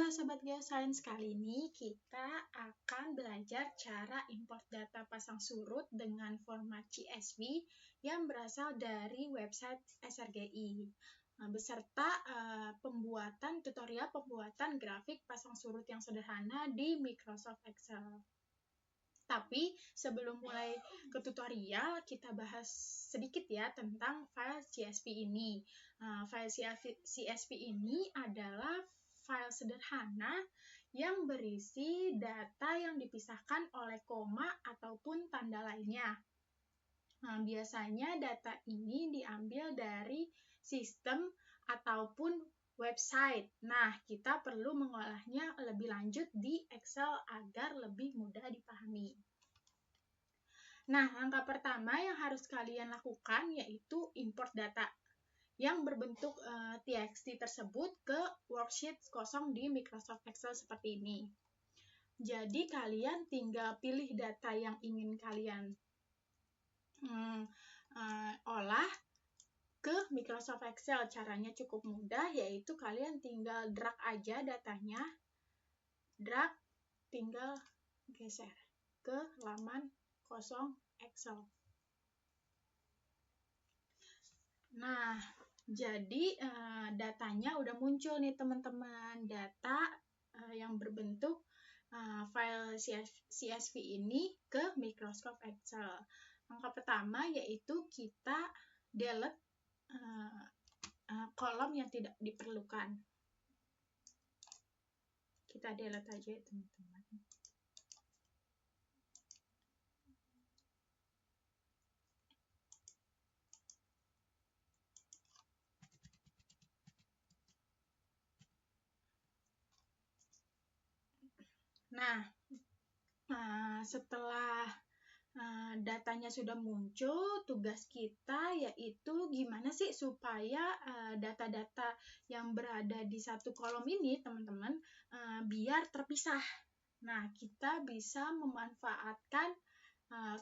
Halo Sobat Geoscience, kali ini kita akan belajar cara import data pasang surut dengan format CSV yang berasal dari website SRGI, beserta tutorial pembuatan grafik pasang surut yang sederhana di Microsoft Excel. Tapi sebelum mulai ke tutorial, kita bahas sedikit ya tentang file CSV ini. File CSV ini adalah file sederhana yang berisi data yang dipisahkan oleh koma ataupun tanda lainnya. Biasanya data ini diambil dari sistem ataupun website. Nah, kita perlu mengolahnya lebih lanjut di Excel agar lebih mudah dipahami. Nah, langkah pertama yang harus kalian lakukan yaitu import data yang berbentuk TXT tersebut ke worksheet kosong di Microsoft Excel seperti ini. Jadi, kalian tinggal pilih data yang ingin kalian olah ke Microsoft Excel. Caranya cukup mudah, yaitu kalian tinggal drag aja datanya, drag, tinggal geser ke halaman kosong Excel. Nah, jadi datanya udah muncul nih teman-teman, data yang berbentuk file CSV ini ke Microsoft Excel. Langkah pertama yaitu kita delete kolom yang tidak diperlukan. Kita delete aja ya teman-teman. Nah, setelah datanya sudah muncul, tugas kita yaitu gimana sih supaya data-data yang berada di satu kolom ini, teman-teman, biar terpisah. Nah, kita bisa memanfaatkan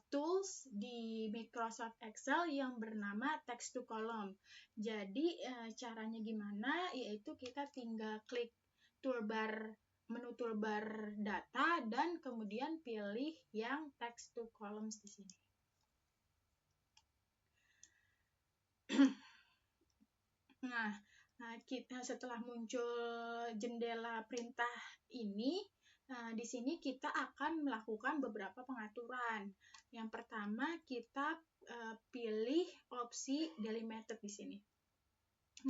tools di Microsoft Excel yang bernama text to column. Jadi, caranya gimana? Yaitu kita tinggal klik menu toolbar data dan kemudian pilih yang text to columns di sini. Nah, setelah muncul jendela perintah ini, di sini kita akan melakukan beberapa pengaturan. Yang pertama, kita pilih opsi delimited di sini.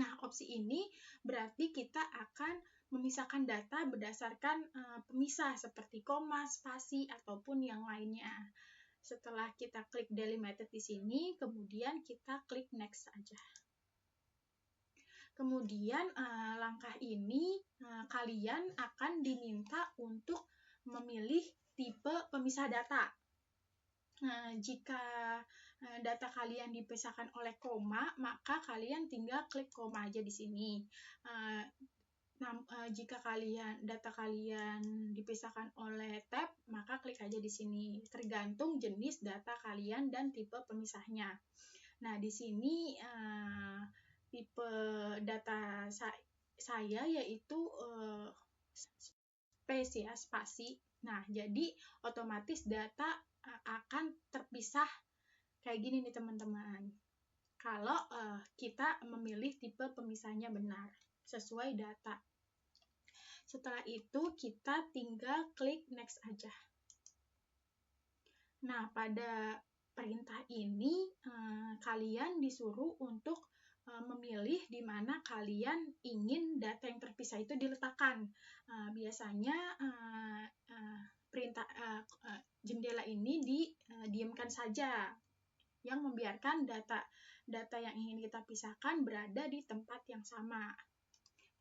Nah, opsi ini berarti kita akan memisahkan data berdasarkan pemisah seperti koma, spasi, ataupun yang lainnya. Setelah kita klik delimited di sini, kemudian kita klik next aja. Kemudian langkah ini kalian akan diminta untuk memilih tipe pemisah data. Jika data kalian dipisahkan oleh koma, maka kalian tinggal klik koma aja di sini. Jika data kalian dipisahkan oleh tab, maka klik aja di sini. Tergantung jenis data kalian dan tipe pemisahnya. Nah, di sini tipe data saya yaitu space ya, spasi. Nah, jadi otomatis data akan terpisah kayak gini nih teman-teman. Kalau kita memilih tipe pemisahnya benar sesuai data. Setelah itu kita tinggal klik next aja. Nah, pada perintah ini kalian disuruh untuk memilih di mana kalian ingin data yang terpisah itu diletakkan. Biasanya perintah jendela ini didiamkan saja, yang membiarkan data yang ingin kita pisahkan berada di tempat yang sama.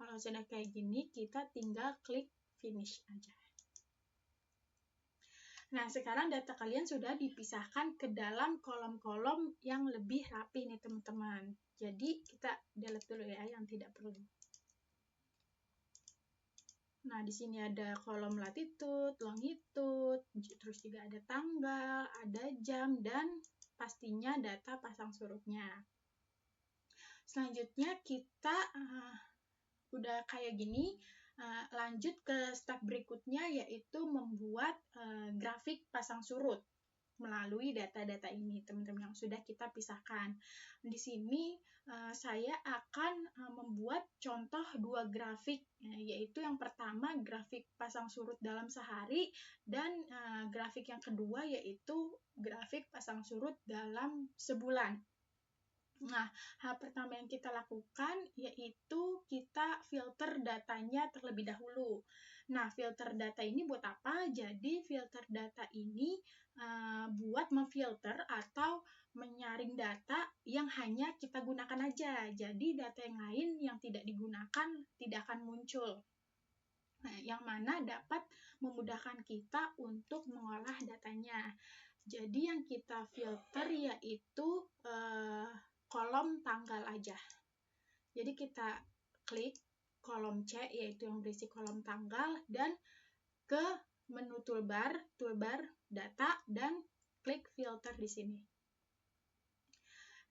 Kalau sudah kayak gini, kita tinggal klik finish aja. Nah, sekarang data kalian sudah dipisahkan ke dalam kolom-kolom yang lebih rapi nih teman-teman. Jadi, kita delete dulu ya yang tidak perlu. Nah, di sini ada kolom latitude, longitude, terus juga ada tanggal, ada jam, dan pastinya data pasang surutnya. Selanjutnya kita udah kayak gini, lanjut ke step berikutnya, yaitu membuat grafik pasang surut melalui data-data ini, teman-teman, yang sudah kita pisahkan. Di sini saya akan membuat contoh 2 grafik, yaitu yang pertama grafik pasang surut dalam sehari, dan grafik yang kedua yaitu grafik pasang surut dalam sebulan. Nah, hal pertama yang kita lakukan yaitu kita filter datanya terlebih dahulu. Nah, filter data ini buat apa? Jadi, filter data ini buat memfilter atau menyaring data yang hanya kita gunakan aja. Jadi, data yang lain yang tidak digunakan tidak akan muncul. Nah, yang mana dapat memudahkan kita untuk mengolah datanya. Jadi, yang kita filter yaitu kolom tanggal aja. Jadi kita klik kolom C, yaitu yang berisi kolom tanggal, dan ke menu toolbar data, dan klik filter di sini.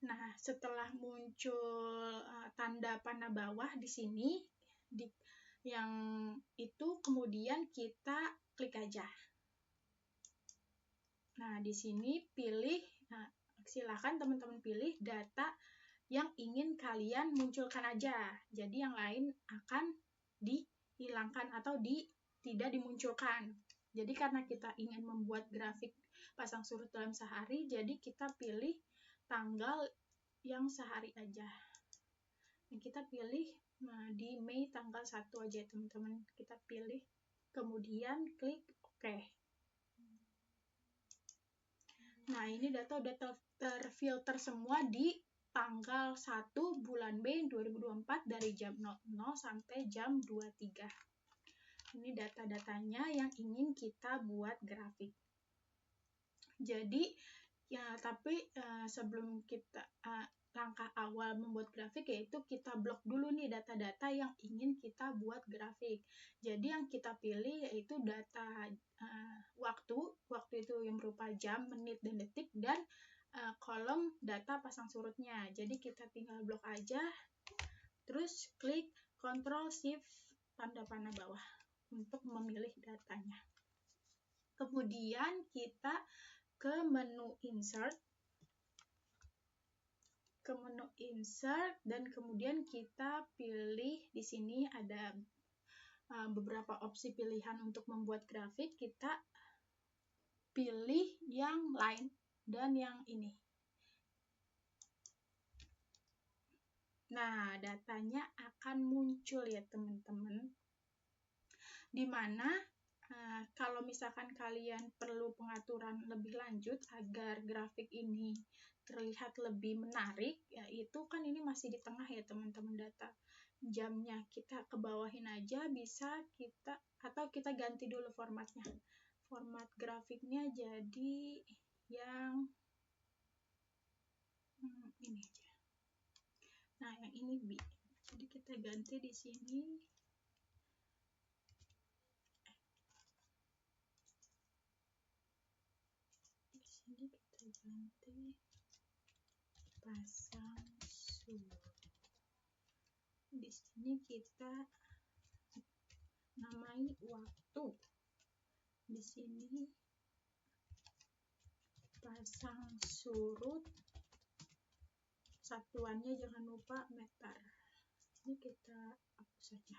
Nah, setelah muncul tanda panah bawah di sini, yang itu kemudian kita klik aja. Nah, di sini pilih, silakan teman-teman pilih data yang ingin kalian munculkan aja. Jadi yang lain akan dihilangkan atau tidak dimunculkan. Jadi karena kita ingin membuat grafik pasang surut dalam sehari, jadi kita pilih tanggal yang sehari aja. Dan kita pilih di Mei tanggal 1 aja, teman-teman. Kita pilih, kemudian klik OK. Nah, ini data udah terfilter semua di tanggal 1 bulan B 2024 dari jam 00 sampai jam 23. Ini data-datanya yang ingin kita buat grafik. Jadi, ya, tapi sebelum kita langkah awal membuat grafik yaitu kita blok dulu nih data-data yang ingin kita buat grafik. Jadi yang kita pilih yaitu data waktu itu yang berupa jam, menit, dan detik, dan kolom data pasang surutnya. Jadi kita tinggal blok aja, terus klik Ctrl Shift tanda panah bawah untuk memilih datanya. Kemudian kita ke menu Insert, dan kemudian kita pilih di sini ada beberapa opsi pilihan untuk membuat grafik. Kita pilih yang line dan yang ini. Nah, datanya akan muncul ya teman-teman. Dimana kalau misalkan kalian perlu pengaturan lebih lanjut agar grafik ini terlihat lebih menarik, yaitu kan ini masih di tengah ya teman-teman data jamnya. Kita kebawahin aja bisa, atau kita ganti dulu formatnya. Format grafiknya jadi yang ini aja. Nah, yang ini B. Jadi kita ganti di sini. Di sini kita ganti pasang surut. Di sini kita namai waktu. Di sini pasang surut, satuannya jangan lupa meter. Ini kita hapus saja.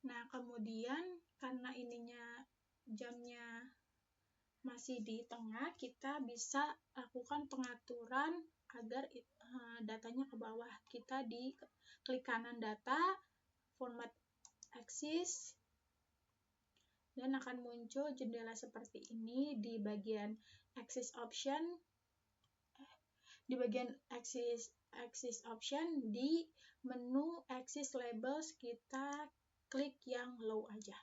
Nah, kemudian karena ininya jamnya masih di tengah, kita bisa lakukan pengaturan agar datanya ke bawah. Kita di klik kanan data, format axis, dan akan muncul jendela seperti ini di bagian axis option. Di bagian axis option, di menu axis labels kita klik yang low aja.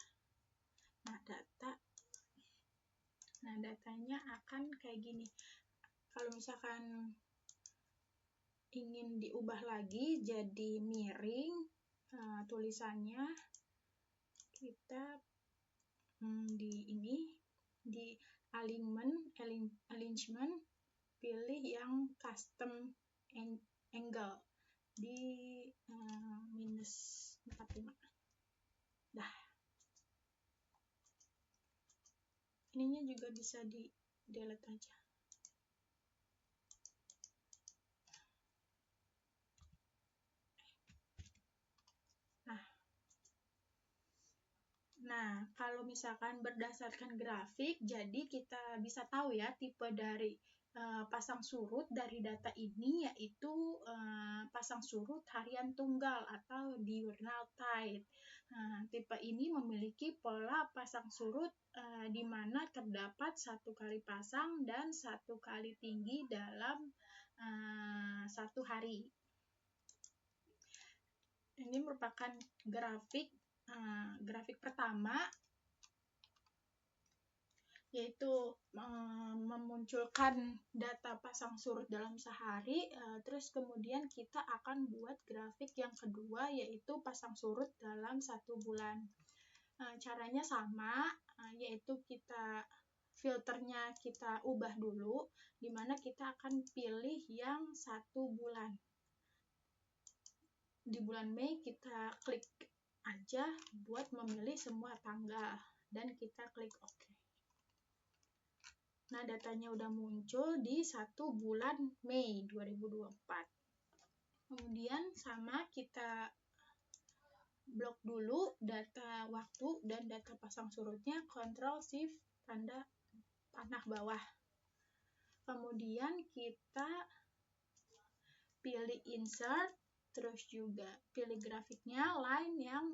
Nah, datanya akan kayak gini. Kalau misalkan ingin diubah lagi jadi miring tulisannya, kita di alignment pilih yang custom angle di -45. ininya juga bisa di delete aja. Nah, kalau misalkan berdasarkan grafik, jadi kita bisa tahu ya tipe dari pasang surut dari data ini, yaitu pasang surut harian tunggal atau diurnal tide. Nah, tipe ini memiliki pola pasang surut di mana terdapat satu kali pasang dan satu kali tinggi dalam satu hari. Ini merupakan grafik pertama, yaitu memunculkan data pasang surut dalam sehari, terus kemudian kita akan buat grafik yang kedua, yaitu pasang surut dalam 1 bulan. Caranya sama, yaitu filternya kita ubah dulu, dimana kita akan pilih yang 1 bulan. Di bulan Mei kita klik aja buat memilih semua tanggal dan kita klik OK. Nah, datanya udah muncul di 1 bulan Mei 2024. Kemudian sama kita blok dulu data waktu dan data pasang surutnya, Ctrl Shift tanda panah bawah. Kemudian kita pilih insert, terus juga pilih grafiknya line yang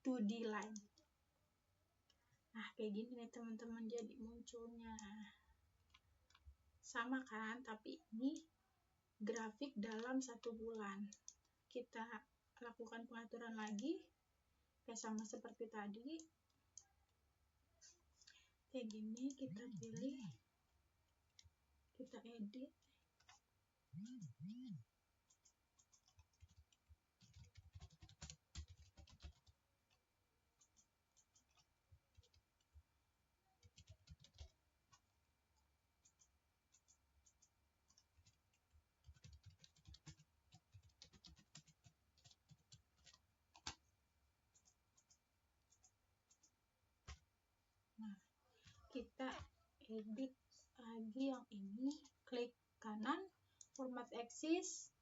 2D line. Nah, kayak gini nih teman-teman jadi munculnya. Sama kan, tapi ini grafik dalam 1 bulan. Kita lakukan pengaturan lagi, kayak sama seperti tadi. Kayak gini, kita pilih, kita edit. Nah, kita edit lagi yang ini, klik kanan, format axis,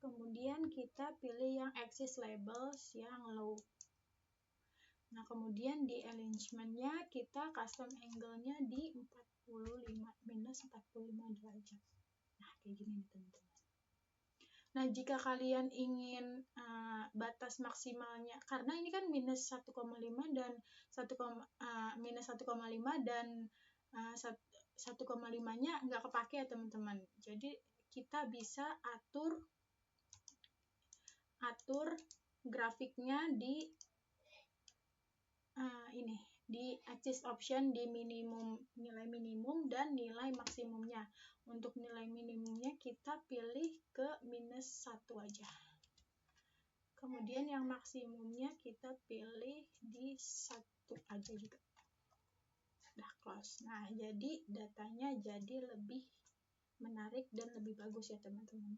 kemudian kita pilih yang axis labels yang low. Nah, kemudian di alignment-nya kita custom angle-nya di minus 45 derajat. Nah, kayak gini nih teman-teman. Nah, jika kalian ingin batas maksimalnya, karena ini kan minus 1,5 dan minus 1,5 dan 1,5-nya nggak kepake ya teman-teman. Jadi kita bisa atur grafiknya di di axis option, di nilai minimum dan nilai maksimumnya. Untuk nilai minimumnya kita pilih ke minus 1 aja. Kemudian yang maksimumnya kita pilih di 1 aja juga. Udah close. Nah, jadi datanya jadi lebih menarik dan lebih bagus ya teman-teman.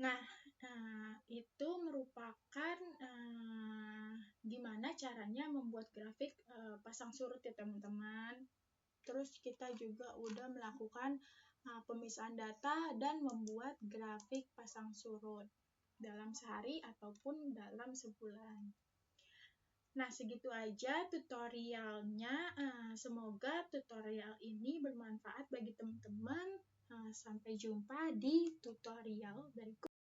Nah, itu merupakan gimana caranya membuat grafik pasang surut ya teman-teman. Terus kita juga udah melakukan pemisahan data dan membuat grafik pasang surut dalam sehari ataupun dalam sebulan. Nah, segitu aja tutorialnya. Semoga tutorial ini bermanfaat bagi teman-teman. Sampai jumpa di tutorial berikutnya.